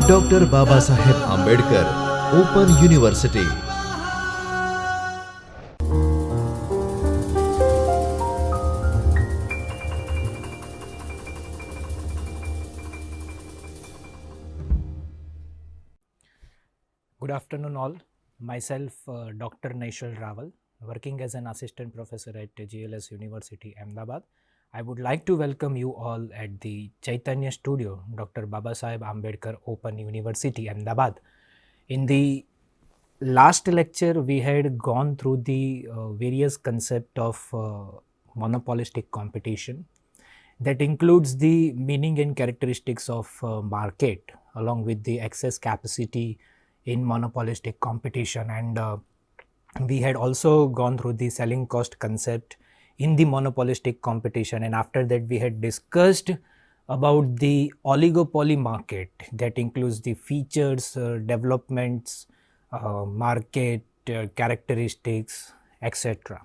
Doctor Baba Saheb Ambedkar open university. Good afternoon, all. Myself, Dr. Naishal Rawal, working as an assistant professor at GLS University, Ahmedabad. I would like to welcome you all at the Chaitanya Studio, Dr. Babasaheb Ambedkar Open University, Ahmedabad. In the last lecture, we had gone through the various concept of monopolistic competition. That includes the meaning and characteristics of market, along with the excess capacity in monopolistic competition, and we had also gone through the selling cost concept in the monopolistic competition, and after that we had discussed about the oligopoly market. That includes the features, developments, market characteristics, etc.,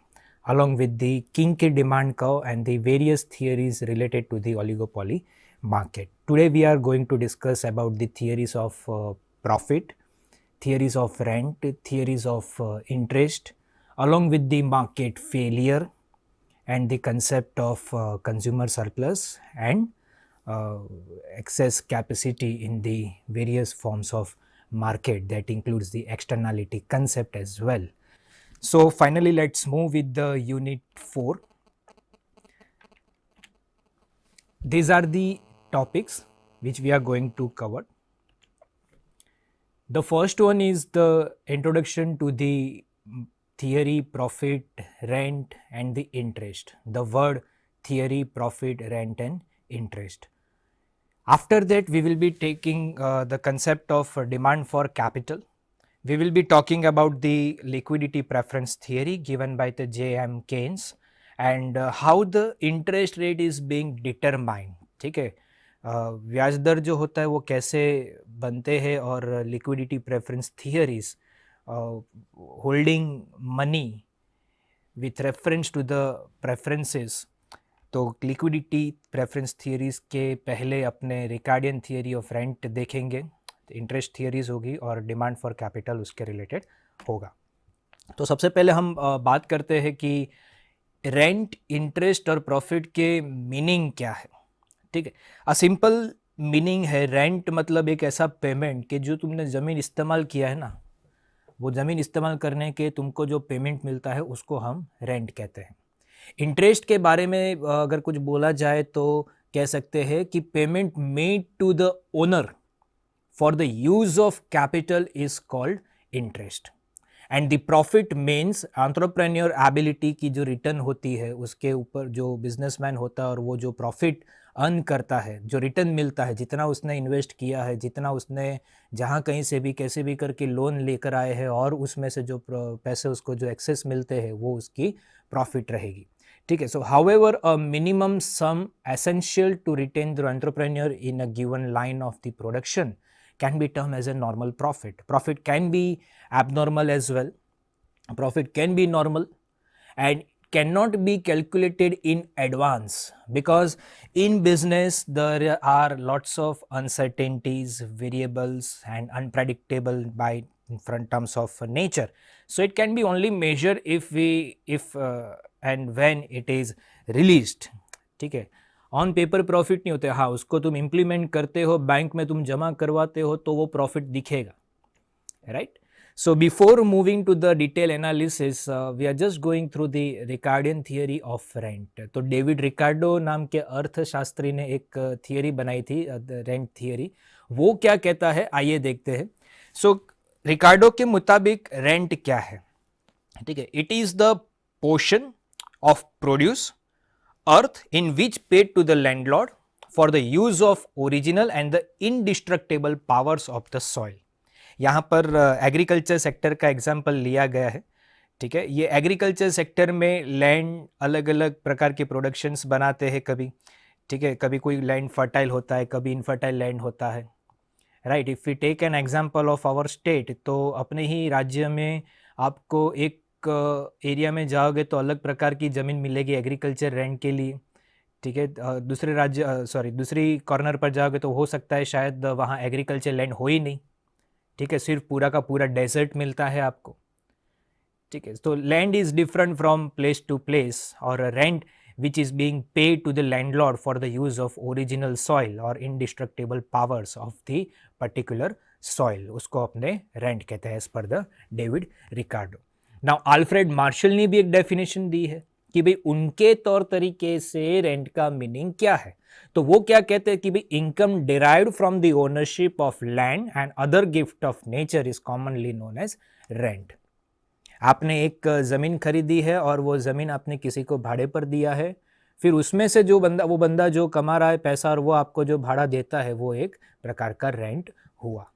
along with the Kinky demand curve and the various theories related to the oligopoly market. Today we are going to discuss about the theories of profit, theories of rent, theories of interest, along with the market failure and the concept of consumer surplus and excess capacity in the various forms of market. That includes the externality concept as well. So finally, let's move with the unit 4. These are the topics which we are going to cover. The first one is the introduction to the theory, profit, rent and the interest. The word theory, profit, rent and interest. After that, we will be taking the concept of demand for capital. We will be talking about the liquidity preference theory given by the J.M. Keynes and how the interest rate is being determined. ठीक है, ब्याज दर जो होता है वो कैसे बनते हैं, और liquidity preference theories, holding money with reference to the preferences. तो लिक्विडिटी प्रेफरेंस थियरीज के पहले अपने रिकार्डियन थियरी ऑफ रेंट देखेंगे, इंटरेस्ट थियरीज होगी और डिमांड फॉर कैपिटल उसके रिलेटेड होगा. तो सबसे पहले हम बात करते हैं कि रेंट, इंटरेस्ट और प्रॉफिट के मीनिंग क्या है. ठीक है, अ सिंपल मीनिंग है रेंट मतलब एक ऐसा पेमेंट कि जो तुमने ज़मीन इस्तेमाल किया है ना, वो ज़मीन इस्तेमाल करने के तुमको जो पेमेंट मिलता है उसको हम रेंट कहते हैं. इंटरेस्ट के बारे में अगर कुछ बोला जाए तो कह सकते हैं कि payment made to the owner for the use of capital is called interest. And the profit means entrepreneur ability की जो रिटर्न होती है उसके ऊपर जो बिजनेसमैन होता है और वो जो प्रॉफिट अर्न करता है, जो रिटर्न मिलता है, जितना उसने इन्वेस्ट किया है, जितना उसने जहाँ कहीं से भी कैसे भी करके लोन लेकर आए हैं और उसमें से जो पैसे उसको जो एक्सेस मिलते हैं वो उसकी प्रॉफिट रहेगी. ठीक है. So however a minimum sum essential to retain the entrepreneur in a given line of the production can be termed as a normal profit. Profit can be abnormal as well. Profit can be normal and cannot be calculated in advance because in business there are lots of uncertainties, variables and unpredictable by different terms of nature. So it can be only measured if and when it is released. ठीक है. On paper profit नहीं होते. हाँ, उसको तुम implement करते हो, bank में तुम जमा करवाते हो तो वो प्रॉफिट दिखेगा, right. So before moving to the detail analysis we are just going through the Ricardian theory of rent. तो डेविड रिकार्डो नाम के अर्थशास्त्री ने एक थियरी बनाई थी, रेंट थियरी. वो क्या कहता है आइए देखते हैं. सो रिकार्डो के मुताबिक रेंट क्या है. ठीक है, it is the portion of produce earth in which paid to the landlord for the use of original and the indestructible powers of the soil. यहाँ पर एग्रीकल्चर सेक्टर का एग्जाम्पल लिया गया है. ठीक है, ये एग्रीकल्चर सेक्टर में लैंड अलग अलग प्रकार के प्रोडक्शंस बनाते हैं कभी. ठीक है, कभी कोई लैंड फर्टाइल होता है, कभी इनफर्टाइल लैंड होता है, right. If we take an example of our state, तो अपने ही राज्य में आपको एक एरिया में जाओगे तो अलग प्रकार की ज़मीन मिलेगी एग्रीकल्चर रेंट के लिए. ठीक है, दूसरे राज्य दूसरी कॉर्नर पर जाओगे तो हो सकता है शायद वहाँ एग्रीकल्चर लैंड हो ही नहीं, ठीक है, सिर्फ पूरा का पूरा डेजर्ट मिलता है आपको, ठीक है। तो land is different from place to place, और rent which is being paid to the landlord for the use of original soil और indestructible powers of the particular soil, उसको अपने रेंट कहते हैं as per the David Ricardo. Now Alfred Marshall ने भी एक definition दी है कि भाई उनके तौर तरीके से रेंट का मीनिंग क्या है। तो वो क्या कहते हैं कि भाई income derived from the ownership of land and other gift of nature is commonly known as rent. आपने एक ज़मीन खरीदी है और वो ज़मीन आपने किसी को भाड़े पर दिया है, फिर उसमें से जो बंदा जो कमा रहा है पैसा और वो आपको जो भाड़ा देता है वो एक प्रकार का रेंट हुआ।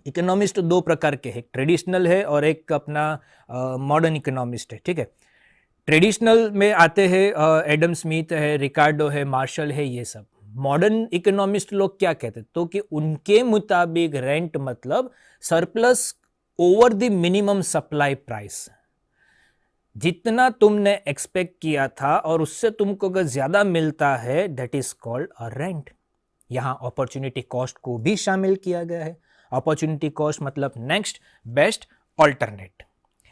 इकोनॉमिस्ट दो प्रकार के हैं, एक ट्रेडिशनल है और एक अपना मॉडर्न इकोनॉमिस्ट है, ठीक है। ट्रेडिशनल में आते हैं एडम स्मिथ है, रिकार्डो है, मार्शल है, ये सब। मॉडर्न इकोनॉमिस्ट लोग क्या कहते हैं, तो कि उनके मुताबिक रेंट मतलब surplus over the minimum supply price, जितना तुमने एक्सपेक्ट किया था और उससे तुमको अगर ज्यादा मिलता है that is called a rent. यहां अपॉर्चुनिटी कॉस्ट को भी शामिल किया गया है। अपॉर्चुनिटी कॉस्ट मतलब नेक्स्ट बेस्ट ऑल्टरनेट।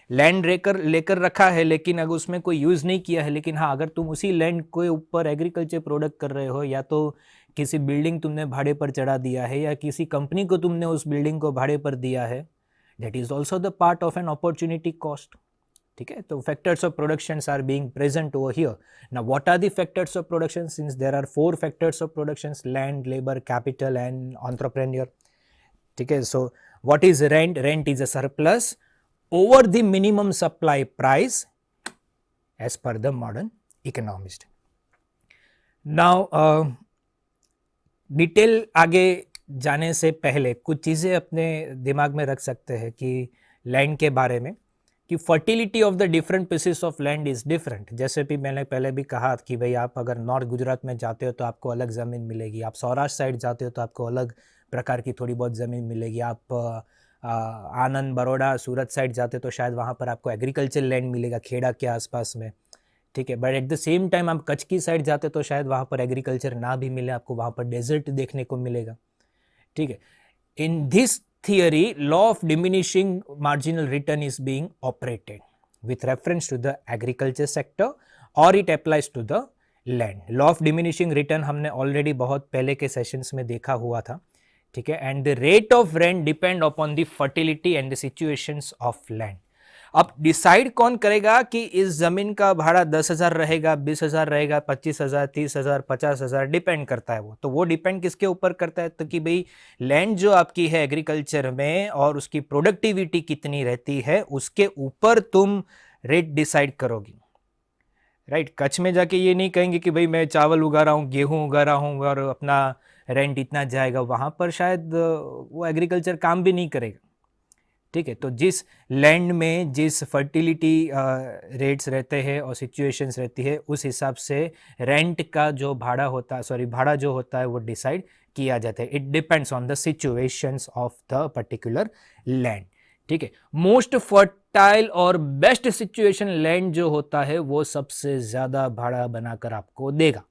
लैंड लेकर रखा है लेकिन अगर उसमें कोई यूज नहीं किया है, लेकिन हाँ अगर तुम उसी लैंड के ऊपर एग्रीकल्चर प्रोडक्ट कर रहे हो, या तो किसी बिल्डिंग तुमने भाड़े पर चढ़ा दिया है या किसी कंपनी को तुमने उस बिल्डिंग को भाड़े पर दिया है, that is also the part of an opportunity cost, ठीक है। तो factors of production are being present over here. Now what are the factors of production, since there are 4 factors of production, land, labour, capital and entrepreneur, ठीक है। So what is rent? Rent is a surplus over the minimum supply price as per the modern economist. Now detail आगे जाने से पहले कुछ चीज़ें अपने दिमाग में रख सकते हैं कि लैंड के बारे में, कि fertility of the different pieces of land is different. जैसे भी मैंने पहले भी कहा कि भाई आप अगर नॉर्थ गुजरात में जाते हो तो आपको अलग ज़मीन मिलेगी, आप सौराष्ट्र साइड जाते हो तो आपको अलग प्रकार की थोड़ी बहुत ज़मीन मिलेगी, आप आनंद, बड़ौदा, सूरत साइड जाते तो शायद वहाँ पर आपको एग्रीकल्चर लैंड मिलेगा खेड़ा के आसपास में, ठीक है। But at the same time आप कच्छ की साइड जाते तो शायद वहाँ पर एग्रीकल्चर ना भी मिले, आपको वहाँ पर डेजर्ट देखने को मिलेगा, ठीक है। In this theory law of diminishing marginal return is being operated with reference to the agriculture sector और it applies to the land. Law of diminishing return हमने ऑलरेडी बहुत पहले के सेशंस में देखा हुआ था, ठीक है। And the rate of rent depend upon the fertility and the situations of land. अब डिसाइड कौन करेगा कि इस जमीन का भाड़ा 10,000 रहेगा, 20,000 रहेगा, 25,000, 30,000, 50,000, डिपेंड करता है। वो डिपेंड किसके ऊपर करता है, तो कि भाई लैंड जो आपकी है एग्रीकल्चर में और उसकी प्रोडक्टिविटी कितनी रहती है उसके ऊपर तुम रेट डिसाइड करोगी, राइट। कच्छ में जाके ये नहीं कहेंगे कि भाई मैं चावल उगा रहा हूँ, गेहूँ उगा रहा हूँ और अपना रेंट इतना जाएगा, वहाँ पर शायद वो एग्रीकल्चर काम भी नहीं करेगा, ठीक है। तो जिस लैंड में जिस फर्टिलिटी रेट्स रहते हैं और सिचुएशंस रहती है उस हिसाब से रेंट का जो भाड़ा जो होता है वो डिसाइड किया जाता है। It depends on the situations of the particular land, ठीक है। मोस्ट फर्टाइल और बेस्ट सिचुएशन लैंड जो होता है वो सबसे ज़्यादा भाड़ा बनाकर आपको देगा।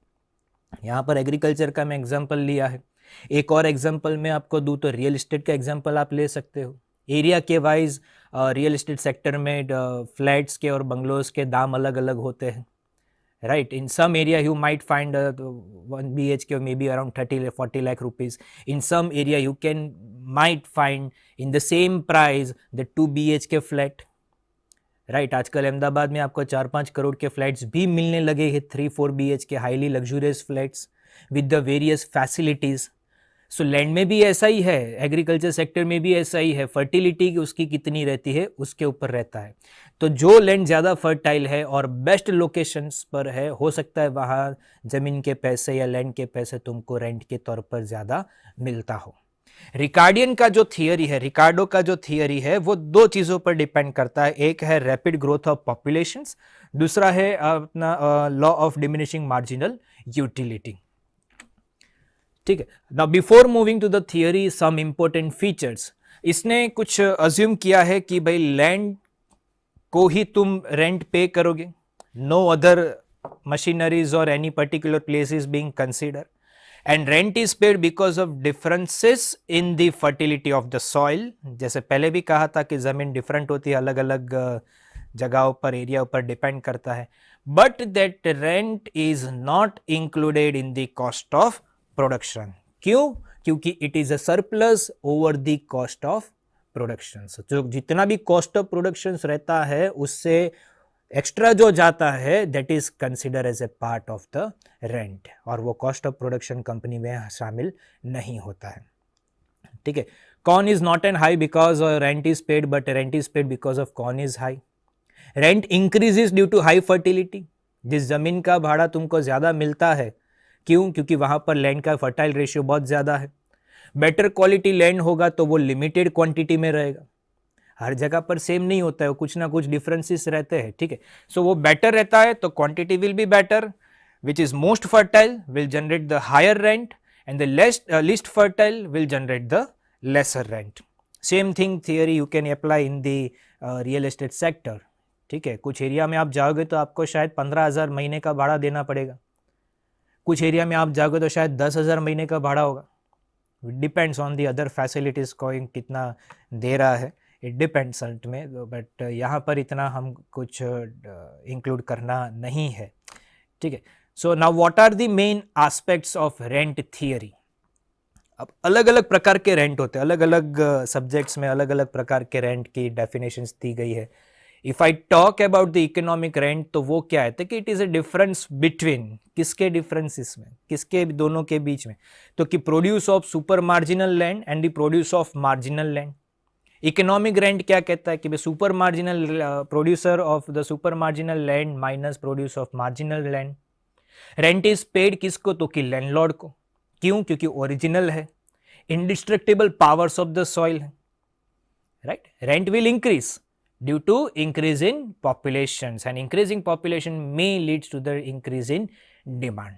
यहाँ पर एग्रीकल्चर का मैं एग्जांपल लिया है, एक और एग्जांपल मैं आपको दूँ तो रियल एस्टेट का एग्जांपल आप ले सकते हो। एरिया के वाइज रियल एस्टेट सेक्टर में फ्लैट्स के और बंगलोज के दाम अलग अलग होते हैं, right. In some area you might find 1 BHK may be around 30-40 lakh rupees. In some area you might find in the same price the 2 BHK flat, right. आजकल अहमदाबाद में आपको 4-5 करोड़ के फ्लैट्स भी मिलने लगे हैं, 3-4 BHK highly luxurious flats with the various facilities. So land में भी ऐसा ही है, एग्रीकल्चर सेक्टर में भी ऐसा ही है, फर्टिलिटी उसकी कितनी रहती है उसके ऊपर रहता है। तो जो लैंड ज़्यादा फर्टाइल है और बेस्ट लोकेशंस पर है, हो सकता है वहाँ ज़मीन के पैसे या लैंड के पैसे तुमको रेंट के तौर पर ज़्यादा मिलता हो। रिकार्डियन का जो थियरी है, रिकार्डो का जो थियरी है वो 2 चीज़ों पर डिपेंड करता है। एक है रैपिड ग्रोथ ऑफ पॉपुलेशंस, दूसरा है अपना law of diminishing marginal utility, ठीक है। Now before moving to the theory some important features. इसने कुछ अज्यूम किया है कि भाई लैंड को ही तुम रेंट पे करोगे, no other machineries or any particular place is being considered, and rent is paid because of differences in the fertility of the soil. जैसे पहले भी कहा था कि ज़मीन डिफरेंट होती है, अलग अलग जगहों पर, एरिया पर डिपेंड करता है, but that rent is not included in the cost of production. क्यों? क्योंकि it is a surplus over the cost of production. जो जितना भी कॉस्ट ऑफ प्रोडक्शन रहता है उससे एक्स्ट्रा जो जाता है that is consider as a part of the rent, और वो कॉस्ट ऑफ प्रोडक्शन कंपनी में शामिल नहीं होता है. ठीक है. Corn is not an high because rent is paid, but rent is paid because of corn is high. Rent increases due to high fertility. जिस जमीन का भाड़ा तुमको ज्यादा मिलता है, क्यों? क्योंकि वहां पर लैंड का फर्टाइल रेशियो बहुत ज्यादा है. बेटर क्वालिटी लैंड होगा तो वो लिमिटेड क्वांटिटी में रहेगा. हर जगह पर सेम नहीं होता है, कुछ ना कुछ डिफरेंसेस रहते हैं. ठीक है. सो वो बेटर रहता है तो quantity will be better, which is most fertile will generate the higher rent, and the least fertile will generate the lesser rent. Same thing theory you can apply in the real estate sector. ठीक है. कुछ area में आप जाओगे तो आपको शायद 15,000 महीने का भाड़ा देना पड़ेगा. कुछ एरिया में आप जाओगे तो शायद 10,000 महीने का भाड़ा होगा. It depends on the other facilities को कितना दे रहा है, इट डिपेंड्स अल्ट में, बट यहाँ पर इतना हम कुछ इंक्लूड करना नहीं है. ठीक है. So now what are the main aspects of rent theory. अब अलग अलग प्रकार के रेंट होते हैं, अलग अलग सब्जेक्ट्स में अलग अलग प्रकार के रेंट की डेफिनेशंस दी गई है. If I talk about the economic rent तो वो क्या है कि it is a difference between, किसके डिफरेंसेस में, किसके दोनों के बीच में, तो कि produce of super marginal land and the produce of marginal land. Economic rent क्या कहता है कि super marginal producer of the super marginal land minus produce of marginal land. Rent is paid किसको? तो कि लैंडलॉर्ड को. क्यों? क्योंकि ओरिजिनल है, indestructible powers of the soil है. Right. Rent will increase due to increase in populations, and increasing population may leads to the increase in demand.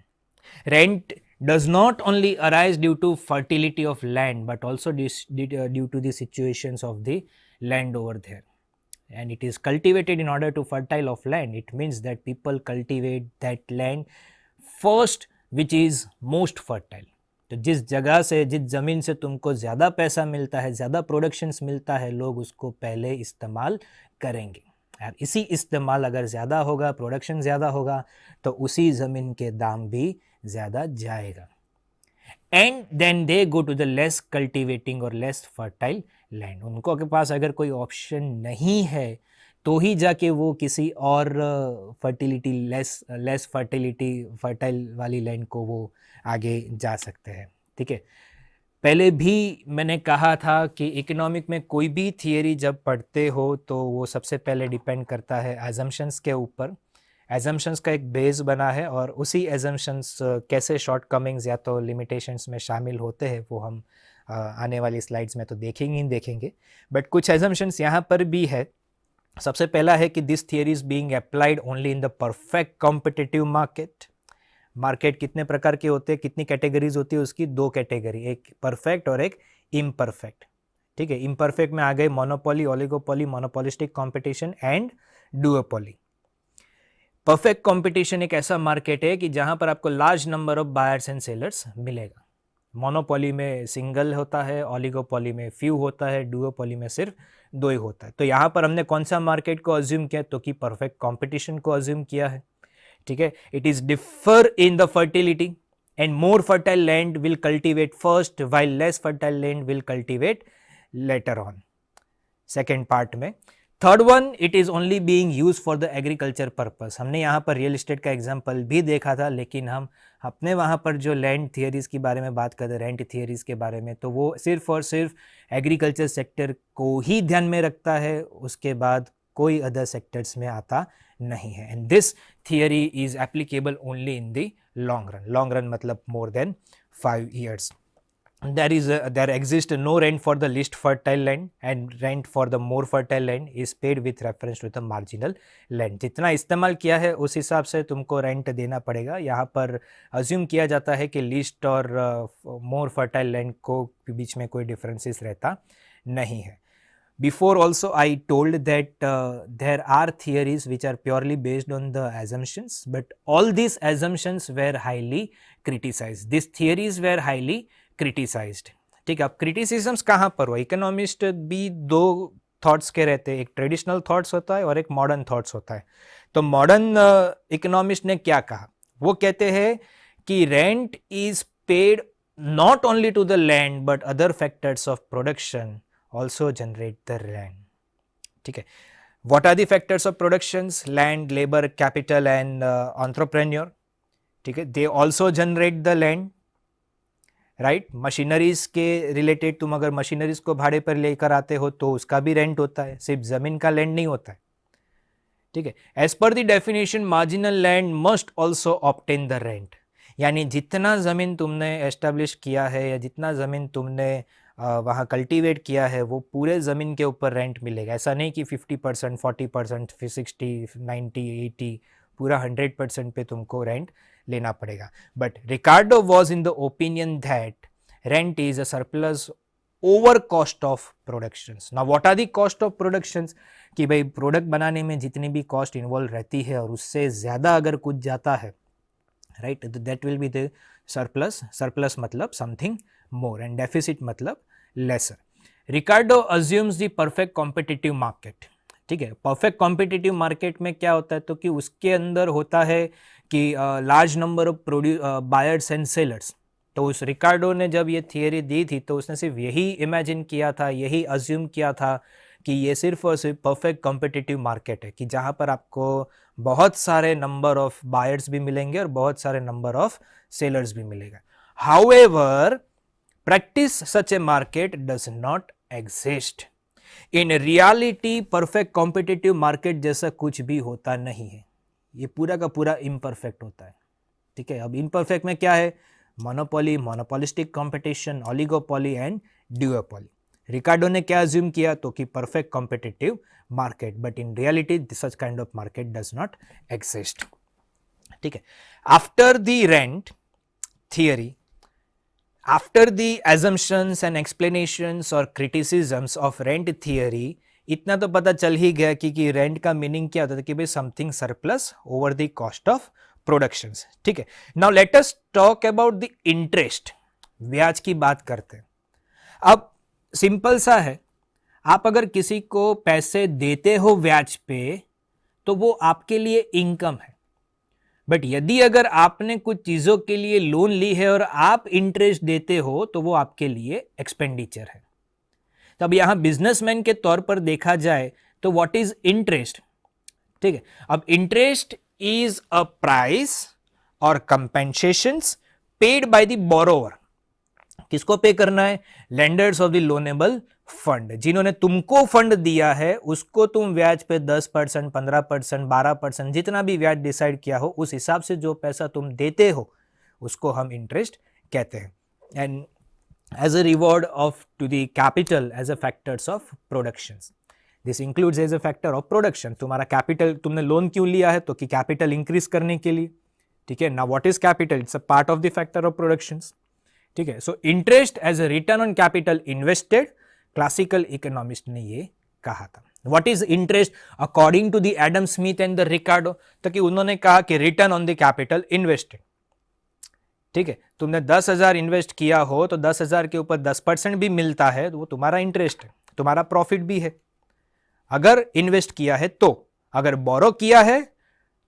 Rent does not only arise due to fertility of land but also due to the situations of the land over there, and it is cultivated in order to fertile of land. It means that people cultivate that land first which is most fertile. तो जिस जगह से, जिस ज़मीन से तुमको ज़्यादा पैसा मिलता है, ज़्यादा प्रोडक्शंस मिलता है, लोग उसको पहले इस्तेमाल करेंगे. और इसी इस्तेमाल अगर ज़्यादा होगा, प्रोडक्शन ज़्यादा होगा, तो उसी ज़मीन के दाम भी ज़्यादा जाएगा. And then they go to the less cultivating और लेस फर्टाइल लैंड. उनको के पास अगर कोई ऑप्शन नहीं है तो ही जाके वो किसी और फर्टिलिटी लेस फर्टाइल वाली लैंड को वो आगे जा सकते हैं. ठीक है. पहले भी मैंने कहा था कि इकोनॉमिक में कोई भी थियरी जब पढ़ते हो तो वो सबसे पहले डिपेंड करता है एजम्पशंस के ऊपर. एजम्पशंस का एक बेस बना है और उसी एजम्पशंस कैसे शॉर्टकमिंग्स या तो लिमिटेशंस में शामिल होते हैं वो हम आने वाली स्लाइड्स में तो देखेंगे. बट कुछ एजम्पशंस यहाँ पर भी है. सबसे पहला है कि this theory is being applied only in the perfect competitive market. Market कितने प्रकार के होते हैं, कितनी कैटेगरीज होती है उसकी? 2 कैटेगरी, एक परफेक्ट और एक इम्परफेक्ट. ठीक है. इम्परफेक्ट में आ गए monopoly, oligopoly, monopolistic competition and duopoly. Perfect competition एक ऐसा मार्केट है कि जहां पर आपको large number of buyers and sellers मिलेगा. मोनोपोली में सिंगल होता है, ओलिगोपोली में फ्यू होता है, डुओपोली में सिर्फ 2 ही होता है. तो यहाँ पर हमने कौन सा मार्केट को अज्यूम किया? तो कि परफेक्ट कंपटीशन को अज्यूम किया है. ठीक है. It is differ in the fertility and more fertile land will cultivate first while less fertile land will cultivate later on, second part में. Third one, it is only being use for the agriculture purpose. हमने यहाँ पर real estate का example भी देखा था, लेकिन हम अपने वहाँ पर जो लैंड थियरीज के बारे में बात करते हैं, रेंट थियरीज के बारे में, तो वो सिर्फ और सिर्फ एग्रीकल्चर सेक्टर को ही ध्यान में रखता है, उसके बाद कोई अदर सेक्टर्स में आता नहीं है. And this theory is applicable only in the long run. Long run मतलब more than 5 years. There exists no rent for the least fertile land, and rent for the more fertile land is paid with reference to the marginal land. जितना इस्तेमाल किया है उस हिसाब से तुमको rent देना पड़ेगा. यहाँ पर अज्यूम किया जाता है कि लीस्ट और मोर फर्टाइल लैंड को बीच में कोई डिफरेंसेस रहता नहीं है. Before also I told that there are theories which are purely based on the assumptions, but all these assumptions were highly criticized. These theories were highly criticized. ठीक है, अब criticisms कहाँ पर हुआ? इकोनॉमिस्ट भी दो थॉट्स के रहते हैं, एक ट्रेडिशनल थॉट्स होता है और एक मॉडर्न थॉट्स होता है. तो मॉडर्न इकोनॉमिस्ट ने क्या कहा? वो कहते हैं कि rent is paid not only to the land but other factors of production also generate the rent. ठीक है, what are the factors of productions? Land, labor, capital and entrepreneur. ठीक है, they also generate the land, right? Machineries के related तुम अगर machineries को भाड़े पर लेकर आते हो तो उसका भी रेंट होता है, सिर्फ जमीन का लैंड नहीं होता है. ठीक है, as per the definition marginal land must also obtain the rent. यानी जितना ज़मीन तुमने एस्टेब्लिश किया है या जितना ज़मीन तुमने वहाँ कल्टीवेट किया है वो पूरे ज़मीन के ऊपर रेंट मिलेगा. ऐसा नहीं कि 50%, 40%, 60, 90, 80, पूरा 100% पे तुमको रेंट लेना पड़ेगा. But Ricardo was in the opinion that rent is a surplus over cost of productions. Now what are the cost of productions? कि भाई प्रोडक्ट बनाने में जितनी भी कॉस्ट इन्वॉल्व रहती है और उससे ज़्यादा अगर कुछ जाता है, right, that will be the surplus. Surplus matlab something more and deficit matlab lesser. Ricardo assumes the perfect competitive market. ठीक है, परफेक्ट कॉम्पिटिटिव मार्केट में क्या होता है तो कि उसके अंदर होता है कि large number of buyers and sellers. तो उस रिकार्डो ने जब ये थियरी दी थी तो उसने सिर्फ यही इमेजिन किया था, यही अज्यूम किया था कि ये सिर्फ और सिर्फ परफेक्ट कॉम्पिटिटिव मार्केट है कि जहाँ पर आपको बहुत सारे नंबर ऑफ बायर्स भी मिलेंगे और बहुत सारे नंबर ऑफ सेलर्स भी मिलेगा. However practice such A market does not exist. In reality perfect competitive market जैसा कुछ भी होता नहीं है. ये पूरा का पूरा इम्परफेक्ट होता है. ठीक है, अब इम्परफेक्ट में क्या है? Monopoly, monopolistic competition, oligopoly and duopoly. Ricardo ने क्या अज्यूम किया तो कि perfect competitive market, but in reality such kind of market does not exist. ठीक है, after the rent theory, after the assumptions and explanations और criticisms ऑफ रेंट थियरी, इतना तो पता चल ही गया कि रेंट का मीनिंग क्या होता था कि भाई something surplus over the cost of productions. ठीक है, now let us talk about the interest. ब्याज की बात करते हैं. अब सिंपल सा है, आप अगर किसी को पैसे देते हो ब्याज पे तो वो आपके लिए इनकम है. बट यदि अगर आपने कुछ चीज़ों के लिए लोन ली है और आप इंटरेस्ट देते हो तो वो आपके लिए एक्सपेंडिचर है. तब यहाँ बिजनेसमैन के तौर पर देखा जाए तो व्हाट इज इंटरेस्ट? ठीक है, अब इंटरेस्ट इज अ प्राइस और कंपेंसेशंस पेड बाय द बोरोवर. किसको पे करना है? Lenders of the loanable fund. जिन्होंने तुमको फंड दिया है उसको तुम ब्याज पे 10%, 15%, 12%, जितना भी ब्याज डिसाइड किया हो उस हिसाब से जो पैसा तुम देते हो उसको हम इंटरेस्ट कहते हैं. And as a reward of to the capital as a factors of productions. This includes as a factor of production. तुम्हारा कैपिटल, तुमने लोन क्यों लिया है तो कि कैपिटल इंक्रीज करने के लिए. ठीक है, now what is capital? It's a part of the factor of productions. ठीक है, so interest as a return on capital invested, classical economist ने ये कहा था. What is interest according to the Adam Smith and the Ricardo? तो कि उन्होंने कहा कि return on the capital invested. ठीक है, तुमने 10,000 इन्वेस्ट किया हो तो 10,000 के ऊपर 10% भी मिलता है तो वो तुम्हारा इंटरेस्ट है, तुम्हारा प्रॉफिट भी है अगर इन्वेस्ट किया है तो. अगर बोरो किया है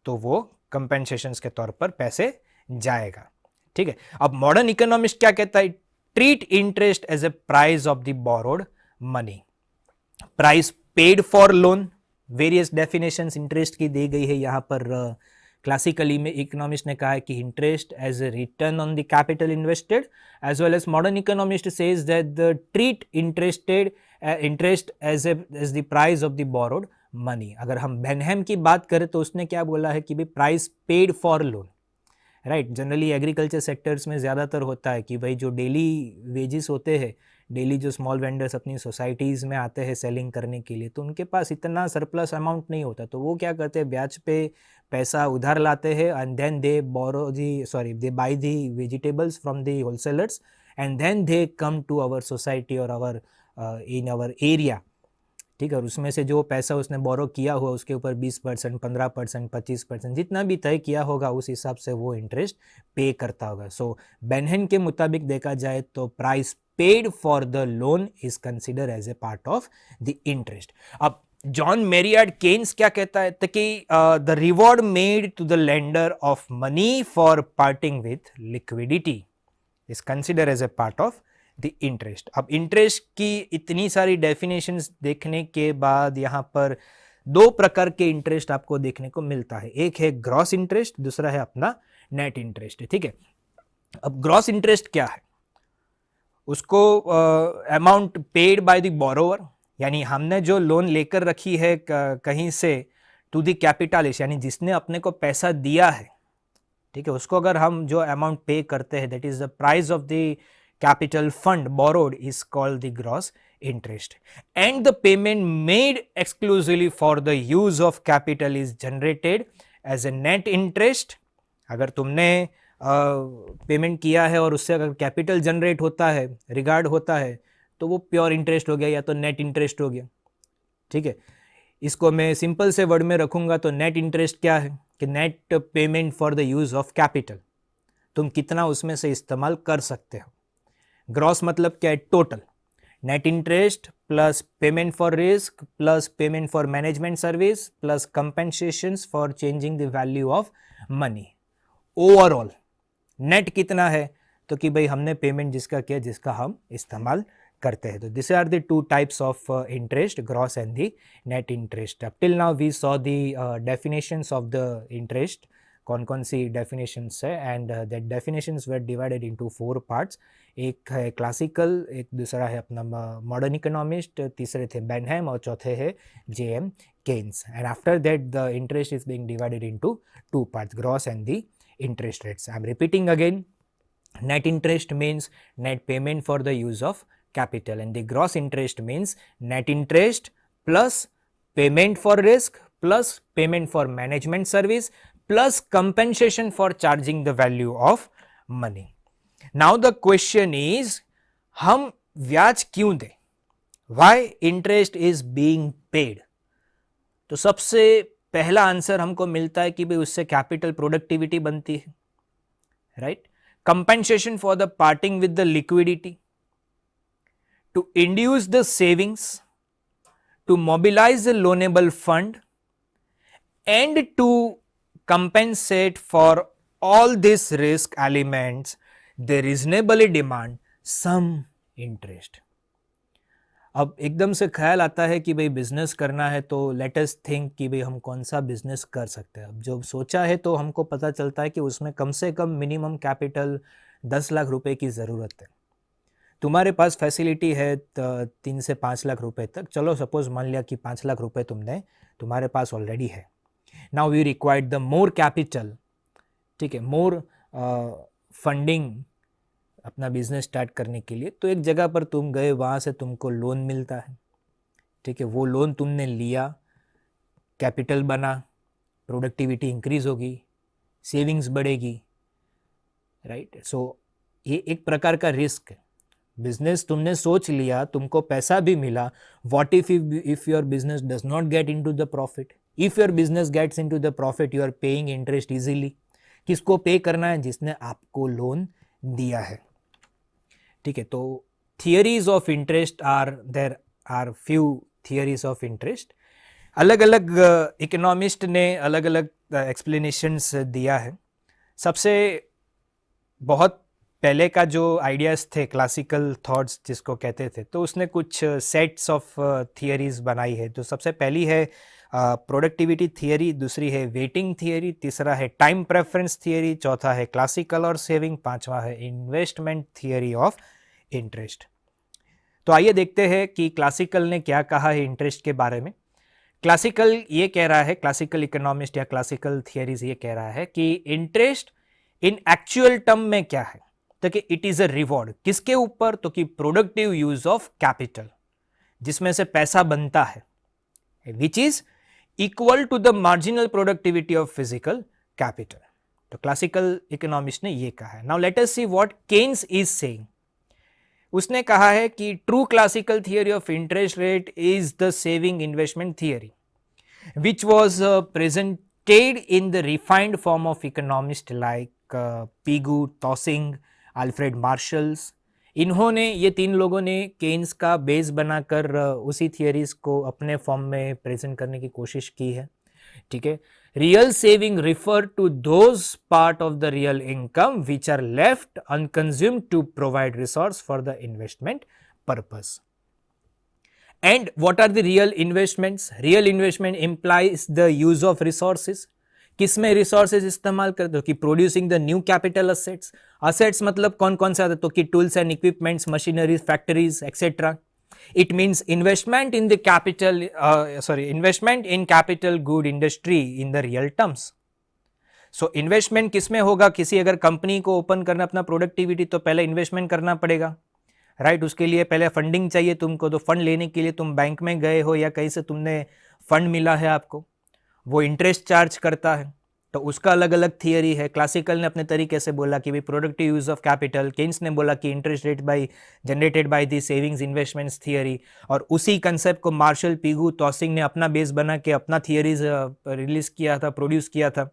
तो वो कंपेंसेशंस के तौर पर पैसे जाएगा. ठीक है, अब मॉडर्न इकोनॉमिस्ट क्या कहता है? Treat interest as a price of the borrowed money. Price paid for loan. Various definitions interest की दी गई है यहाँ पर. क्लासिकली में इकोनॉमिस्ट ने कहा है कि interest as a return on the capital invested, as well as modern economist says that the treat interest as the price of the borrowed money. अगर हम बेनहेम की बात करें तो उसने क्या बोला है कि भाई price paid for loan. Right, generally agriculture sectors में ज़्यादातर होता है कि भाई जो डेली वेजेस होते हैं, डेली जो स्मॉल वेंडर्स अपनी सोसाइटीज़ में आते हैं सेलिंग करने के लिए, तो उनके पास इतना सरप्लस अमाउंट नहीं होता. तो वो क्या करते हैं, ब्याज पे पैसा उधार लाते हैं and then they buy the vegetables from the wholesalers and then they come to our society और इन आवर एरिया ठीक है, और उसमें से जो पैसा उसने बोरो किया हुआ उसके ऊपर 20%, 15%, 25% जितना भी तय किया होगा उस हिसाब से वो इंटरेस्ट पे करता होगा. सो बेनहेम के मुताबिक देखा जाए तो price paid for the loan is consider as a part of the interest. अब जॉन मेरियार्ड केन्स क्या कहता है तो कि the reward made to the lender of money for parting with liquidity is consider as a part of the interest. अब interest की इतनी सारी डेफिनेशंस देखने के बाद यहाँ पर दो प्रकार के इंटरेस्ट आपको देखने को मिलता है. एक है ग्रॉस इंटरेस्ट, दूसरा है अपना नेट इंटरेस्ट. ठीक है, अब ग्रॉस इंटरेस्ट क्या है? उसको amount paid by the borrower, यानी हमने जो लोन लेकर रखी है कहीं से, टू द कैपिटलिस्ट यानी जिसने अपने को पैसा दिया है, ठीक है, उसको अगर हम जो अमाउंट पे करते हैं that is the price of the capital fund borrowed is called the gross interest, and the payment made exclusively for the use of capital is generated as a net interest. अगर तुमने payment किया है और उससे अगर capital generate होता है, regard होता है, तो वो प्योर इंटरेस्ट हो गया या तो नेट इंटरेस्ट हो गया. ठीक है, इसको मैं सिंपल से वर्ड में रखूंगा तो नेट इंटरेस्ट क्या है कि net payment for the use of capital, तुम कितना उसमें से इस्तेमाल कर सकते हो. ग्रॉस मतलब क्या है? Total. Net interest plus payment for risk plus payment for management service plus compensations for changing the value of money. Overall net कितना है? तो कि भाई हमने पेमेंट जिसका किया, जिसका हम इस्तेमाल करते हैं. तो this are the two types of interest, gross and the net interest. Up till now we saw the definitions of the interest, कौन कौन सी डेफिनेशंस है, and that definitions were divided into 4 parts. एक है क्लासिकल, एक दूसरा है अपना मॉडर्न इकोनॉमिस्ट, तीसरे थे बेनहेम और चौथे है J M. Keynes. And after that the interest is being divided into 2 parts, gross and the interest rates. I am repeating again. Net interest means net payment for the use of capital, and the gross interest means net interest plus payment for risk plus payment for management service plus compensation for charging the value of money. Now the question is, हम ब्याज क्यों दें? Why interest is being paid? तो सबसे पहला answer हमको मिलता है कि भाई उससे कैपिटल प्रोडक्टिविटी बनती है, right? Compensation for the parting with the liquidity, to induce the savings, to mobilize the loanable fund, and to compensate for all these risk elements, they reasonably demand some interest. अब एकदम से ख्याल आता है कि भाई बिजनेस करना है तो लेट अस थिंक कि भाई हम कौन सा बिजनेस कर सकते हैं. अब जब सोचा है तो हमको पता चलता है कि उसमें कम से कम मिनिमम कैपिटल 10 लाख रुपए की ज़रूरत है. तुम्हारे पास फैसिलिटी है 3 से 5 लाख रुपए तक, चलो सपोज मान लिया कि 5 लाख रुपए तुम्हारे पास ऑलरेडी है. Now we required the more capital, ठीक है, मोर फंडिंग अपना बिजनेस स्टार्ट करने के लिए. तो एक जगह पर तुम गए, वहाँ से तुमको लोन मिलता है, ठीक है, वो लोन तुमने लिया, कैपिटल बना, प्रोडक्टिविटी इंक्रीज होगी, सेविंग्स बढ़ेगी, राइट? सो ये एक प्रकार का रिस्क है. बिजनेस तुमने सोच लिया, तुमको पैसा भी मिला. What if your business does not get into the profit? If your business gets into the profit, you are paying interest easily. किसको पे करना है? जिसने आपको लोन दिया है. ठीक है, तो theories of interest there are few theories of interest. अलग अलग इकोनॉमिस्ट ने अलग अलग एक्सप्लेनेशंस दिया है. सबसे बहुत पहले का जो आइडियाज़ थे, क्लासिकल थॉट्स जिसको कहते थे, तो उसने कुछ सेट्स ऑफ थियरीज बनाई है. तो सबसे पहली है प्रोडक्टिविटी थियरी, दूसरी है वेटिंग थियरी, तीसरा है टाइम प्रेफरेंस थियरी, चौथा है क्लासिकल और सेविंग, पांचवा है इन्वेस्टमेंट थियरी ऑफ इंटरेस्ट. तो आइए देखते हैं कि क्लासिकल ने क्या कहा है इंटरेस्ट के बारे में. क्लासिकल ये कह रहा है, क्लासिकल इकोनॉमिस्ट या क्लासिकल थियरीज ये कह रहा है कि इंटरेस्ट इन एक्चुअल टर्म में क्या है, तो कि इट इज अ रिवॉर्ड. किसके ऊपर? तो कि प्रोडक्टिव यूज ऑफ कैपिटल, जिसमें से पैसा बनता है, which is equal to the marginal productivity of physical capital. तो क्लासिकल इकोनॉमिस्ट ने ये कहा है. Now let us see what Keynes is saying. उसने कहा है कि true classical theory of interest rate is the saving investment theory which was presented in the refined form of economists like Pigou, Tossing, Alfred Marshalls. इन्होंने ये तीन लोगों ने Keynes का बेस बनाकर उसी थियरीज को अपने फॉर्म में प्रेजेंट करने की कोशिश की है. ठीक है. Real saving refer to those part of the real income which are left unconsumed to provide resource for the investment purpose. And what are the real investments? Real investment implies the use of resources. किसमें resources इस्तेमाल करते हो कि producing the new capital assets. Assets मतलब कौन कौन से आते तो कि tools and equipments, machineries, factories etcetera. It means investment in the capital investment in capital good industry in the real terms. So investment किसमें होगा? किसी अगर कंपनी को ओपन करना अपना प्रोडक्टिविटी तो पहले इन्वेस्टमेंट करना पड़ेगा, राइट. उसके लिए पहले फंडिंग चाहिए तुमको. तो फंड लेने के लिए तुम बैंक में गए हो या कहीं से तुमने फंड मिला है आपको, वो इंटरेस्ट चार्ज करता है. तो उसका अलग अलग थियरी है. क्लासिकल ने अपने तरीके से बोला कि भाई productive use of capital. Keynes ने बोला कि interest rate by generated by the savings investments theory. और उसी कंसेप्ट को मार्शल, पीगू, टॉसिंग ने अपना बेस बना के अपना थियरीज रिलीज किया था, प्रोड्यूस किया था.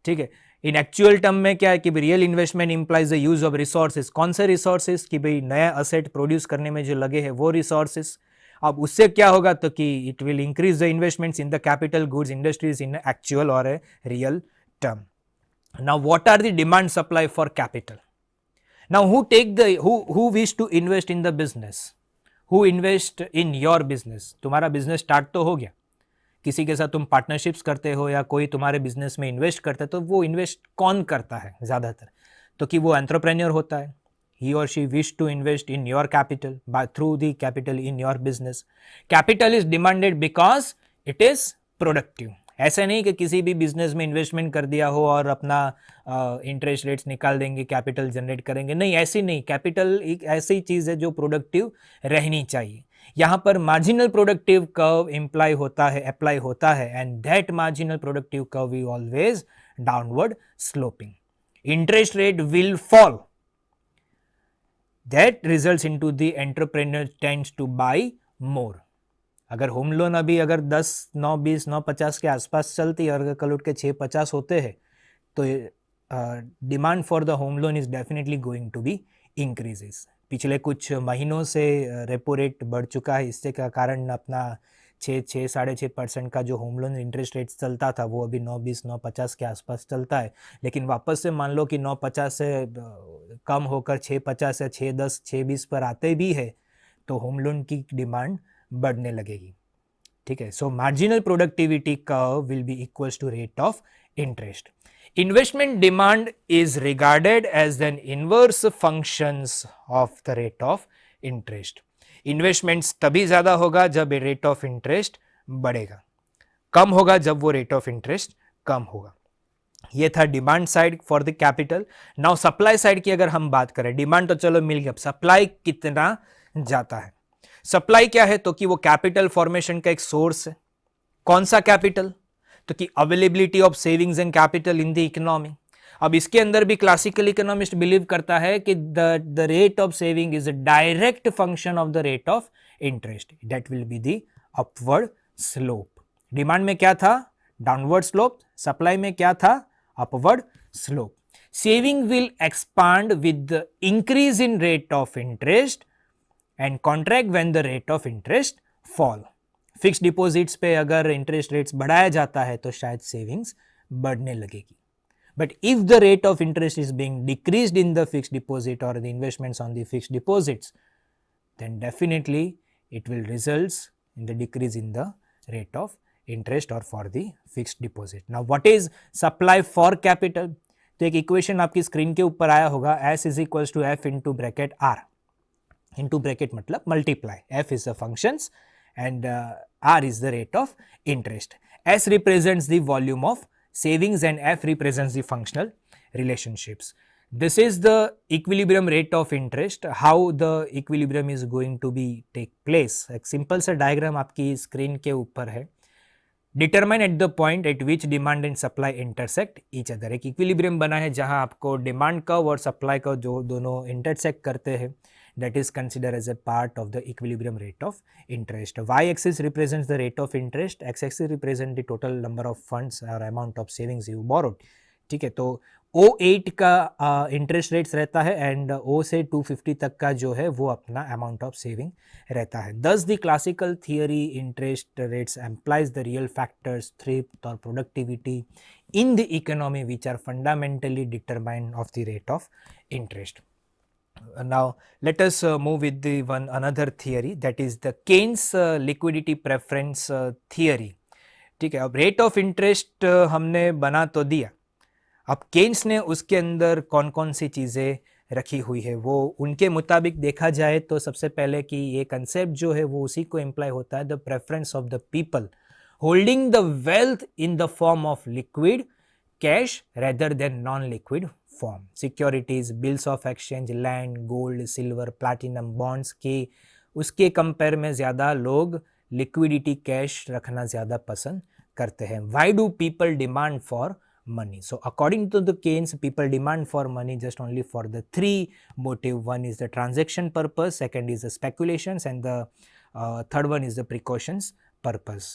ठीक है. इन एक्चुअल टर्म में क्या है कि real investment implies the use of resources. कौन से रिसोर्सेज? कि भाई नया असेट प्रोड्यूस करने में जो लगे हैं वो रिसोर्सेज. अब उससे क्या होगा तो कि it will increase the investments in the capital goods industries in actual और a real term. Now what are the demand supply for capital? Now who wish to invest in the business? Who invest in your business? तुम्हारा business start तो हो गया, किसी के साथ तुम partnerships करते हो या कोई तुम्हारे बिजनेस में इन्वेस्ट करता है, तो वो इन्वेस्ट कौन करता है ज़्यादातर? तो कि वो एंटरप्रेन्योर होता है. ही और she wish to invest in your capital by through the capital in your business. Capital is demanded because it is productive. ऐसा नहीं कि किसी भी बिजनेस में इन्वेस्टमेंट कर दिया हो और अपना इंटरेस्ट रेट्स निकाल देंगे, कैपिटल जनरेट करेंगे. नहीं, ऐसी नहीं. कैपिटल एक ऐसी चीज़ है जो प्रोडक्टिव रहनी चाहिए. यहाँ पर मार्जिनल प्रोडक्टिव कर्व अप्लाई होता है and that marginal productive curve is always downward sloping. Interest rate will fall. That results into the entrepreneur tends to buy more. अगर होम लोन अभी अगर 10, 9, 20, 9, 50 के आसपास चलती है और अगर कल उठ के 6-50 होते हैं तो demand for the home loan is definitely going to be increases. पिछले कुछ महीनों से रेपो रेट बढ़ चुका है. इससे का कारण अपना 6-6.5% का जो होम लोन इंटरेस्ट रेट चलता था वो अभी 9.20, 9.50 के आसपास चलता है. लेकिन वापस से मान लो कि 9.50 से कम होकर 6.50 या 6.10, 6.20 पर आते भी है तो होम लोन की डिमांड बढ़ने लगेगी. ठीक है. So marginal productivity curve will be equals to rate of interest. Investment demand is regarded as an inverse functions of the rate of interest. Investments तभी ज़्यादा होगा जब रेट ऑफ इंटरेस्ट बढ़ेगा, कम होगा जब वो रेट ऑफ इंटरेस्ट कम होगा. ये था demand side for the capital. Now supply side की अगर हम बात करें, डिमांड तो चलो मिल गया, अब सप्लाई कितना जाता है. सप्लाई क्या है तो कि वो कैपिटल फॉर्मेशन का एक सोर्स है. कौन सा कैपिटल? तो कि availability of savings and capital in the economy. अब इसके अंदर भी क्लासिकल इकोनॉमिस्ट बिलीव करता है कि the rate of saving is a direct function of the rate of interest. That will be the upward slope. Demand में क्या था? Downward slope. सप्लाई में क्या था? Upward slope. Saving will expand with the increase in rate of interest and contract when the rate of interest fall. Fix deposits पे अगर interest rates बढ़ाया जाता है तो शायद सेविंग्स बढ़ने लगेगी. But if the rate of interest is being decreased in the fixed deposit और the investments on the fixed deposits, then definitely it will results in the decrease in the rate of interest or for the fixed deposit. Now what is supply for capital? तो एक equation आपकी screen के ऊपर आया होगा, S is equals to F into bracket R. Into bracket मतलब multiply. F is the functions and R is the rate of interest. S represents the volume of savings and F represents the functional relationships. This is the equilibrium rate of interest. How the equilibrium is going to be take place? एक simple सा diagram आपकी screen के ऊपर है. Determine at the point at which demand and supply intersect each other. एक equilibrium बना है जहां आपको डिमांड कर्व और सप्लाई कर्व जो दोनों इंटरसेक्ट करते हैं. that is considered as a part of the equilibrium rate of interest. Y-axis represents the rate of interest, x-axis represents the total number of funds or amount of savings you borrowed. ठीक है, तो O8 का interest rates रहता है and O से 250 तक का जो है वो अपना अमाउंट ऑफ सेविंग रहता है. Thus the classical theory interest rates implies the real factors, thrift or productivity in the economy which are fundamentally determined of the rate of interest. Now let us move with the another theory, that is the Keynes liquidity preference theory. ठीक है, अब rate of interest हमने बना तो दिया, अब Keynes ने उसके अंदर कौन कौन सी चीज़ें रखी हुई है वो उनके मुताबिक देखा जाए तो सबसे पहले कि ये कंसेप्ट जो है वो उसी को इम्प्लाई होता है, the preference of the people holding the wealth in the form of liquid cash rather than non liquid form. Securities, bills of exchange, land, gold, silver, platinum, bonds के उसके कंपेयर में ज़्यादा लोग लिक्विडिटी कैश रखना ज़्यादा पसंद करते हैं. Why do people demand for money? So according to the Keynes, people demand for money just only for the three motive. One is the transaction purpose, second is the speculations, and the third one is the precautions purpose.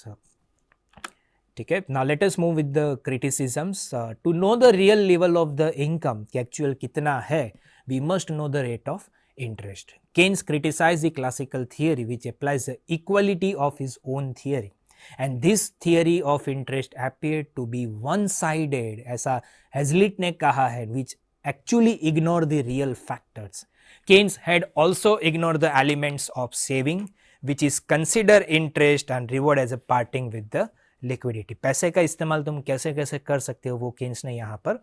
Okay, now let us move with the criticisms. To know the real level of the income, कि actual कितना है, we must know the rate of interest. Keynes criticized the classical theory which applies the equality of his own theory. And this theory of interest appeared to be one-sided, ऐसा Hazlitt ने कहा है, which actually ignored the real factors. Keynes had also ignored the elements of saving, which is consider interest and reward as a parting with the liquidity. पैसे का इस्तेमाल तुम कैसे कैसे कर सकते हो वो केन्स ने यहाँ पर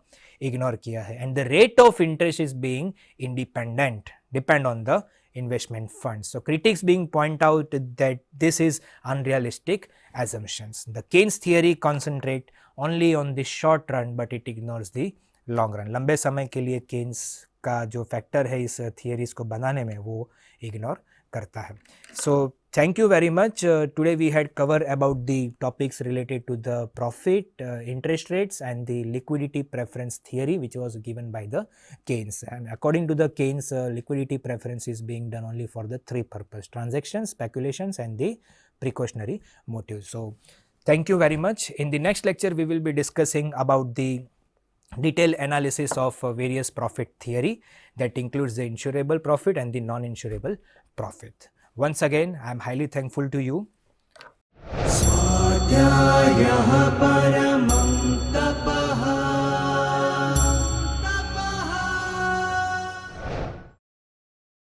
इग्नोर किया है. And the rate of interest is being independent, depend on the investment funds. So critics being point out that this is unrealistic assumptions. The Keynes theory concentrate only on the short run but it ignores the long run. लंबे समय के लिए Keynes का जो factor है इस theories को बनाने में वो इग्नोर करता है. So thank you very much. Today we had covered about the topics related to the profit, interest rates and the liquidity preference theory which was given by the Keynes. And according to the Keynes, liquidity preference is being done only for the three purpose: transactions, speculations and the precautionary motives. So thank you very much. In the next lecture we will be discussing about the detailed analysis of various profit theory that includes the insurable profit and the non-insurable profit. Once again, I am highly thankful to you.